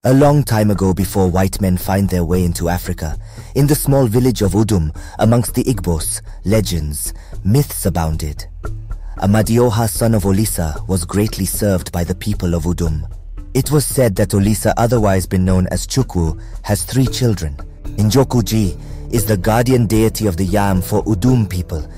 A long time ago, before white men find their way into Africa, in the small village of Udum, amongst the Igbos, legends, myths abounded. Amadioha, son of Olisa, was greatly served by the people of Udum. It was said that Olisa, otherwise been known as Chukwu, has 3 children. O.G.B.A.N.J.E is the guardian deity of the yam for Udum people.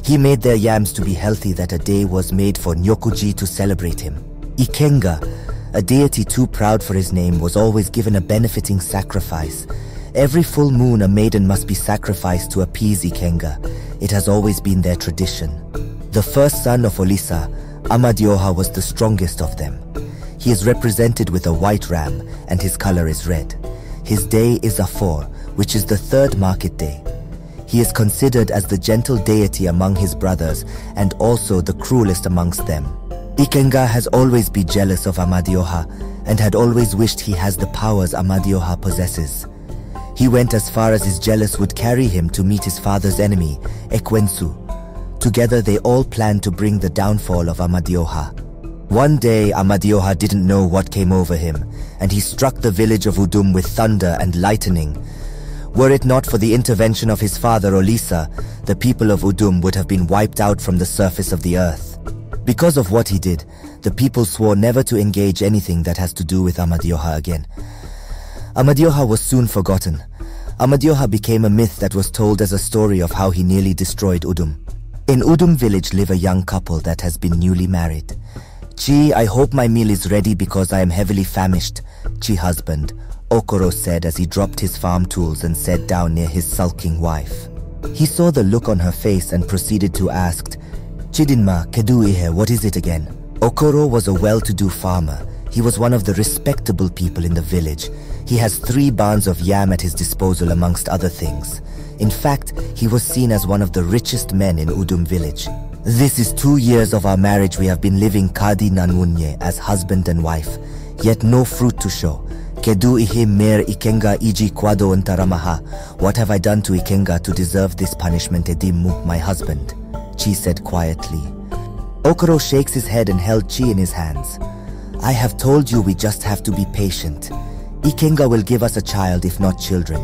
He made their yams to be healthy, that a day was made for O.G.B.A.N.J.E to celebrate him. Ikenga, a deity too proud for his name, was always given a benefiting sacrifice. Every full moon a maiden must be sacrificed to appease Ikenga. It has always been their tradition. The first son of Olisa, Amadioha, was the strongest of them. He is represented with a white ram and his color is red. His day is Afor, which is the 3rd market day. He is considered as the gentle deity among his brothers and also the cruelest amongst them. Ikenga has always been jealous of Amadioha and had always wished he has the powers Amadioha possesses. He went as far as his jealous would carry him to meet his father's enemy, Ekwensu. Together they all planned to bring the downfall of Amadioha. One day Amadioha didn't know what came over him, and he struck the village of Udum with thunder and lightning. Were it not for the intervention of his father Olisa, the people of Udum would have been wiped out from the surface of the earth. Because of what he did, the people swore never to engage anything that has to do with Amadioha again. Amadioha was soon forgotten. Amadioha became a myth that was told as a story of how he nearly destroyed Udum. In Udum village live a young couple that has been newly married. "Chi, I hope my meal is ready because I am heavily famished," Chi husband, Okoro, said as he dropped his farm tools and sat down near his sulking wife. He saw the look on her face and proceeded to ask, "Chidinma, kedu ihe, what is it again?" Okoro was a well-to-do farmer. He was one of the respectable people in the village. He has 3 barns of yam at his disposal amongst other things. In fact, he was seen as one of the richest men in Udum village. "This is 2 years of our marriage we have been living Kadi Nanwunye as husband and wife, yet no fruit to show. Kedu ihe mer Ikenga iji kwado ntaramaha. What have I done to Ikenga to deserve this punishment, Edimu, my husband?" Chi said quietly. Okoro shakes his head and held Chi in his hands. "I have told you we just have to be patient. Ikenga will give us a child, if not children.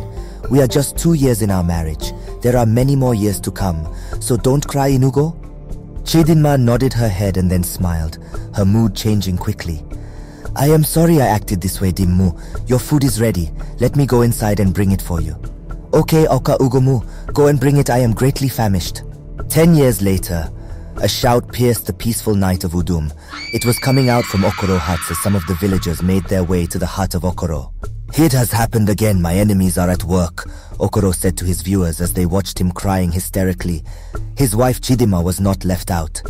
We are just 2 years in our marriage. There are many more years to come, so don't cry, Inugo." Chidinma nodded her head and then smiled, her mood changing quickly. "I am sorry I acted this way, Dimmu. Your food is ready. Let me go inside and bring it for you." "Okay, Oka Ugomu, go and bring it. I am greatly famished." 10 years later, a shout pierced the peaceful night of Udum. It was coming out from Okoro huts as some of the villagers made their way to the hut of Okoro. "It has happened again. My enemies are at work," Okoro said to his viewers as they watched him crying hysterically. His wife Chidima was not left out.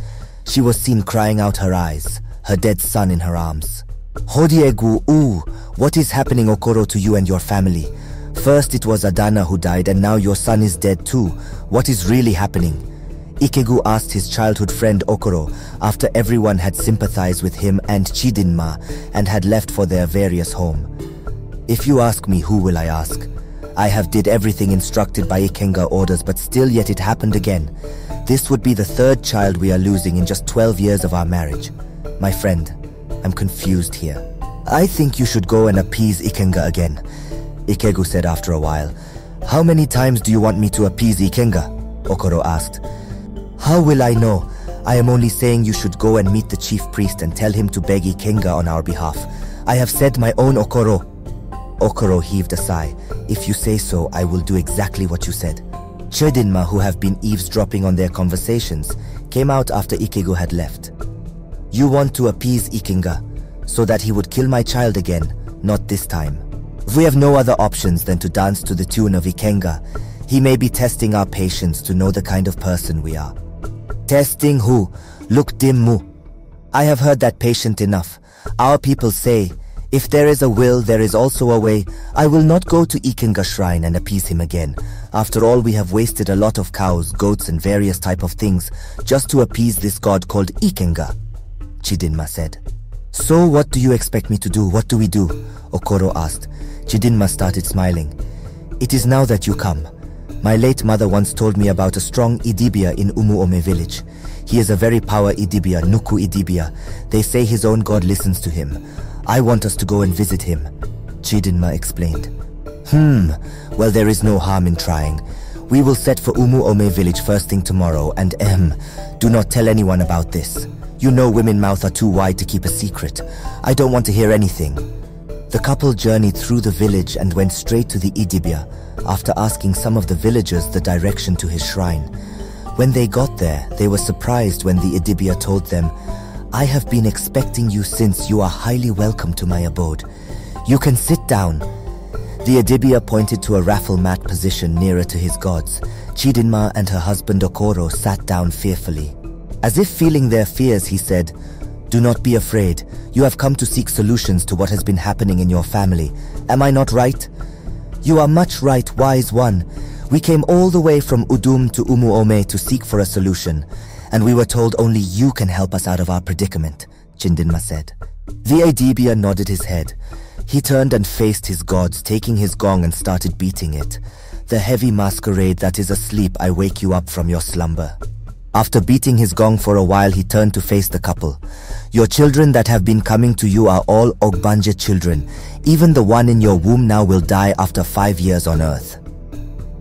She was seen crying out her eyes, her dead son in her arms. "Hodiegu, what is happening, Okoro, to you and your family? First it was Adana who died and now your son is dead too. What is really happening?" Ikegu asked his childhood friend Okoro after everyone had sympathized with him and Chidinma and had left for their various home. "If you ask me, who will I ask? I have did everything instructed by Ikenga orders, but still yet it happened again. This would be the 3rd child we are losing in just 12 years of our marriage. My friend, I'm confused here. I think you should go and appease Ikenga again," Ikegu said after a while. "How many times do you want me to appease Ikenga?" Okoro asked. "How will I know? I am only saying you should go and meet the chief priest and tell him to beg Ikenga on our behalf. I have said my own, Okoro." Okoro heaved a sigh. "If you say so, I will do exactly what you said." Chedinma, who have been eavesdropping on their conversations, came out after Ikegu had left. "You want to appease Ikenga, so that he would kill my child again, not this time. We have no other options than to dance to the tune of Ikenga. He may be testing our patience to know the kind of person we are." "Testing who? Look, Dimmu. I have heard that patient enough. Our people say, if there is a will, there is also a way. I will not go to Ikenga shrine and appease him again. After all, we have wasted a lot of cows, goats and various type of things just to appease this god called Ikenga," Chidinma said. "So what do you expect me to do? What do we do?" Okoro asked. Chidinma started smiling. "It is now that you come. My late mother once told me about a strong Idibia in Umuome village. He is a very power Idibia, Nuku Idibia. They say his own god listens to him. I want us to go and visit him." Chidinma explained. Well, there is no harm in trying. We will set for Umu-Ome village first thing tomorrow, and do not tell anyone about this. You know women's mouths are too wide to keep a secret. I don't want to hear anything. The couple journeyed through the village and went straight to the Idibia, after asking some of the villagers the direction to his shrine. When they got there, they were surprised when the Idibia told them, "I have been expecting you since. You are highly welcome to my abode. You can sit down." The Idibia pointed to a raffle mat position nearer to his gods. Chidinma and her husband Okoro sat down fearfully. As if feeling their fears, he said, "Do not be afraid. You have come to seek solutions to what has been happening in your family. Am I not right?" "You are much right, wise one. We came all the way from Udum to Umu-Ome to seek for a solution, and we were told only you can help us out of our predicament," Chidinma said. The Idibia nodded his head. He turned and faced his gods, taking his gong and started beating it. "The heavy masquerade that is asleep, I wake you up from your slumber." After beating his gong for a while, he turned to face the couple. "Your children that have been coming to you are all ogbanje children. Even the one in your womb now will die after 5 years on earth."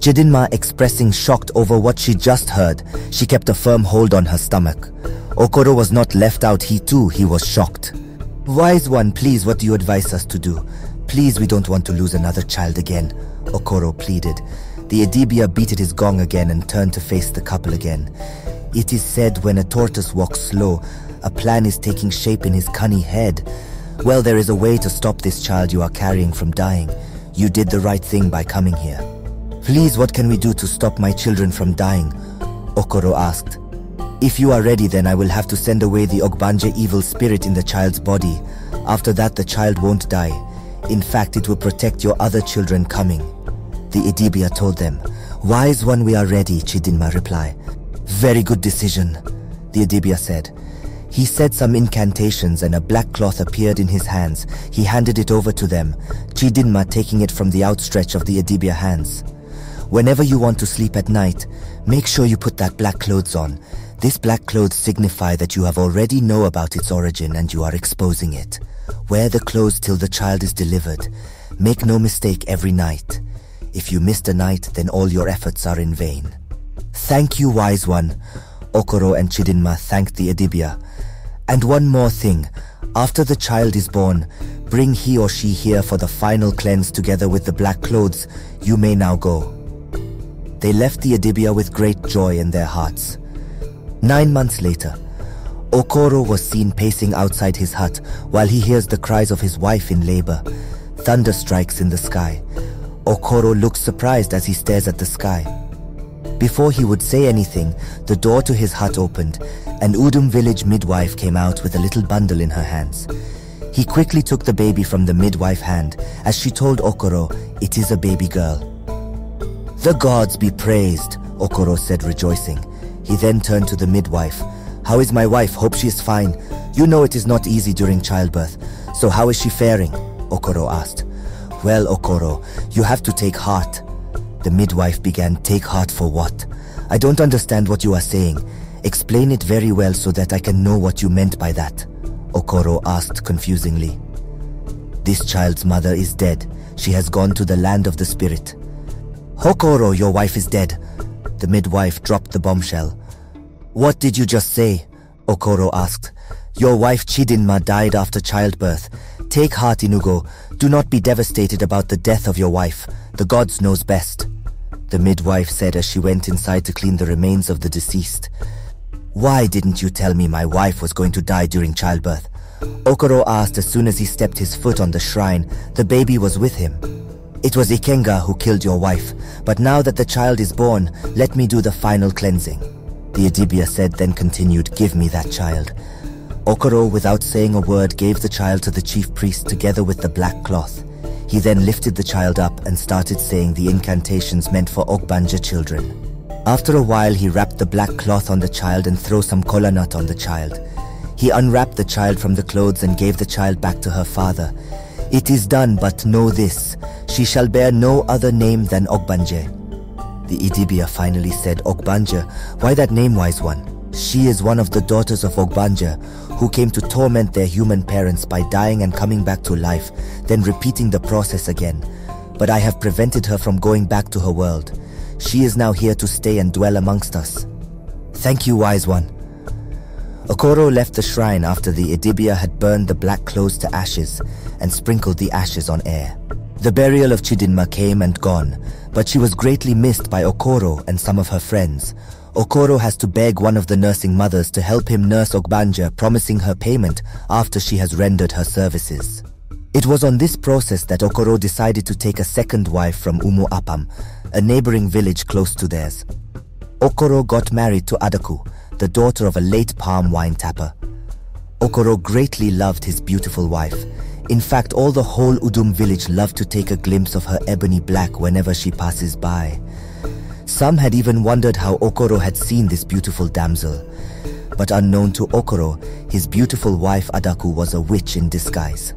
Chidinma, expressing shocked over what she just heard, she kept a firm hold on her stomach. Okoro was not left out. He was shocked. "Wise one, please, what do you advise us to do? Please, we don't want to lose another child again," Okoro pleaded. The Idibia beat at his gong again and turned to face the couple again. "It is said when a tortoise walks slow, a plan is taking shape in his cunning head. Well, there is a way to stop this child you are carrying from dying. You did the right thing by coming here. Please, what can we do to stop my children from dying?" Okoro asked. "If you are ready, then I will have to send away the ogbanje evil spirit in the child's body. After that, the child won't die. In fact, it will protect your other children coming." The Idibia told them. "Wise one, we are ready," Chidinma replied. "Very good decision," the Idibia said. He said some incantations and a black cloth appeared in his hands. He handed it over to them, Chidinma taking it from the outstretch of the Idibia hands. "Whenever you want to sleep at night, make sure you put that black clothes on. This black clothes signify that you have already know about its origin and you are exposing it. Wear the clothes till the child is delivered. Make no mistake every night. If you missed a night, then all your efforts are in vain." "Thank you, wise one." Okoro and Chidinma thanked the Idibia. "And one more thing. After the child is born, bring he or she here for the final cleanse together with the black clothes. You may now go." They left the Idibia with great joy in their hearts. 9 months later, Okoro was seen pacing outside his hut while he hears the cries of his wife in labor. Thunder strikes in the sky. Okoro looks surprised as he stares at the sky. Before he would say anything, the door to his hut opened. An Udum village midwife came out with a little bundle in her hands. He quickly took the baby from the midwife's hand as she told Okoro, "It is a baby girl." "The gods be praised," Okoro said, rejoicing. He then turned to the midwife. "How is my wife? Hope she is fine. You know it is not easy during childbirth. So how is she faring?" Okoro asked. "Well, Okoro, you have to take heart." The midwife began. "Take heart for what? I don't understand what you are saying. Explain it very well so that I can know what you meant by that," Okoro asked confusingly. "This child's mother is dead. She has gone to the land of the spirit." "Okoro, your wife is dead." The midwife dropped the bombshell. "What did you just say?" Okoro asked. "Your wife Chidinma died after childbirth. Take heart, Inugo. Do not be devastated about the death of your wife. The gods knows best," the midwife said as she went inside to clean the remains of the deceased. "Why didn't you tell me my wife was going to die during childbirth?" Okoro asked as soon as he stepped his foot on the shrine. The baby was with him. "It was Ikenga who killed your wife, but now that the child is born, let me do the final cleansing," the Idibia said, then continued, "Give me that child." Okoro, without saying a word, gave the child to the chief priest together with the black cloth. He then lifted the child up and started saying the incantations meant for ogbanje children. After a while, he wrapped the black cloth on the child and threw some kola nut on the child. He unwrapped the child from the clothes and gave the child back to her father. "It is done, but know this. She shall bear no other name than Ogbanje." The Idibia finally said, "Ogbanje? Why that name, wise one?" She is one of the daughters of O.G.B.A.N.J.E, who came to torment their human parents by dying and coming back to life, then repeating the process again. But I have prevented her from going back to her world. She is now here to stay and dwell amongst us. Thank you, wise one. Okoro left the shrine after the Idibia had burned the black clothes to ashes and sprinkled the ashes on air. The burial of Chidinma came and gone, but she was greatly missed by Okoro and some of her friends. Okoro has to beg one of the nursing mothers to help him nurse Ogbanje, promising her payment after she has rendered her services. It was on this process that Okoro decided to take a second wife from Umu Apam, a neighboring village close to theirs. Okoro got married to Adaku, the daughter of a late palm wine tapper. Okoro greatly loved his beautiful wife. In fact, all the whole Udum village loved to take a glimpse of her ebony black whenever she passes by. Some had even wondered how Okoro had seen this beautiful damsel. But unknown to Okoro, his beautiful wife Adaku was a witch in disguise.